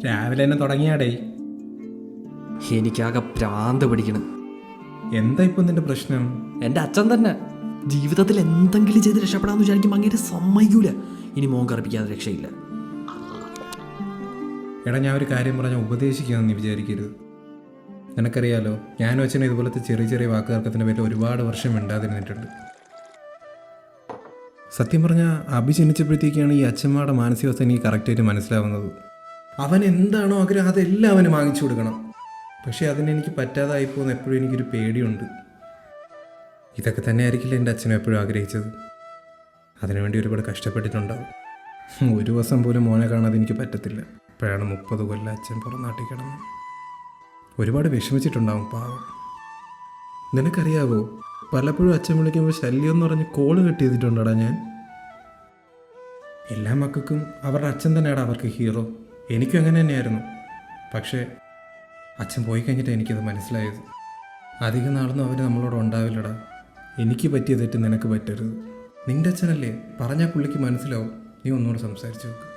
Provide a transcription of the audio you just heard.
രാവിലെ തന്നെ തുടങ്ങിയാടേ. എനിക്കാകെ പ്രാന്ത് പിടിക്കണം. എന്താ ഇപ്പം നിന്റെ പ്രശ്നം? എൻ്റെ അച്ഛൻ തന്നെ ജീവിതത്തിൽ എന്തെങ്കിലും ചെയ്ത് രക്ഷപ്പെടാമെന്ന് വിചാരിക്കുമ്പോൾ അങ്ങനെ സമ്മതിക്കൂല. ഇനി മോൻ കറുപ്പിക്കാതെ രക്ഷയില്ല. എടാ, ഞാൻ ഒരു കാര്യം പറഞ്ഞാൽ ഉപദേശിക്കാമെന്ന് നീ വിചാരിക്കരുത്. നിനക്കറിയാലോ, ഞാനും അച്ഛനും ഇതുപോലത്തെ ചെറിയ ചെറിയ വാക്കുകൾക്കത്തിൻ്റെ പേരിൽ ഒരുപാട് വർഷം മിണ്ടാതിരുന്നിട്ടുണ്ട്. സത്യം പറഞ്ഞാൽ അഭി ജനിച്ചപ്പോഴത്തേക്കാണ് ഈ അച്ഛന്മാരുടെ മാനസികാവസ്ഥ എനിക്ക് കറക്റ്റായിട്ട് മനസ്സിലാവുന്നത്. അവൻ എന്താണോ ആഗ്രഹം അതെല്ലാം അവന് വാങ്ങിച്ചു കൊടുക്കണം. പക്ഷേ അതിനെനിക്ക് പറ്റാതായി പോകുന്ന എപ്പോഴും എനിക്കൊരു പേടിയുണ്ട്. ഇതൊക്കെ തന്നെ ആയിരിക്കില്ല എൻ്റെ അച്ഛനും എപ്പോഴും ആഗ്രഹിച്ചത്. അതിനുവേണ്ടി ഒരുപാട് കഷ്ടപ്പെട്ടിട്ടുണ്ടാവും. ഒരു ദിവസം പോലും മോനെ കാണാതെ എനിക്ക് പറ്റത്തില്ല. അപ്പോഴാണ് 30 കൊല്ലം അച്ഛൻ പുറം നാട്ടിൽ കിടന്നു. ഒരുപാട് വിഷമിച്ചിട്ടുണ്ടാവും പാവം. നിനക്കറിയാവോ, പലപ്പോഴും അച്ഛൻ വിളിക്കുമ്പോൾ ശല്യം എന്ന് പറഞ്ഞ് കോള് കട്ട് ചെയ്തിട്ടുണ്ടടാ ഞാൻ. എല്ലാ മക്കൾക്കും അവരുടെ അച്ഛൻ തന്നെയാണ് അവർക്ക് ഹീറോ. എനിക്കും അങ്ങനെ തന്നെയായിരുന്നു. പക്ഷേ അച്ഛൻ പോയി കഴിഞ്ഞിട്ട് എനിക്കത് മനസ്സിലായത്. അധികം നാളൊന്നും അവർ നമ്മളോട് ഉണ്ടാവില്ലടാ. എനിക്ക് പറ്റിയ തെറ്റ് നിനക്ക് പറ്റരുത്. നിൻ്റെ അച്ഛനല്ലേ, പറഞ്ഞാൽ പുള്ളിക്ക് മനസ്സിലാവും. നീ ഒന്നുകൂടെ സംസാരിച്ചു നോക്ക്.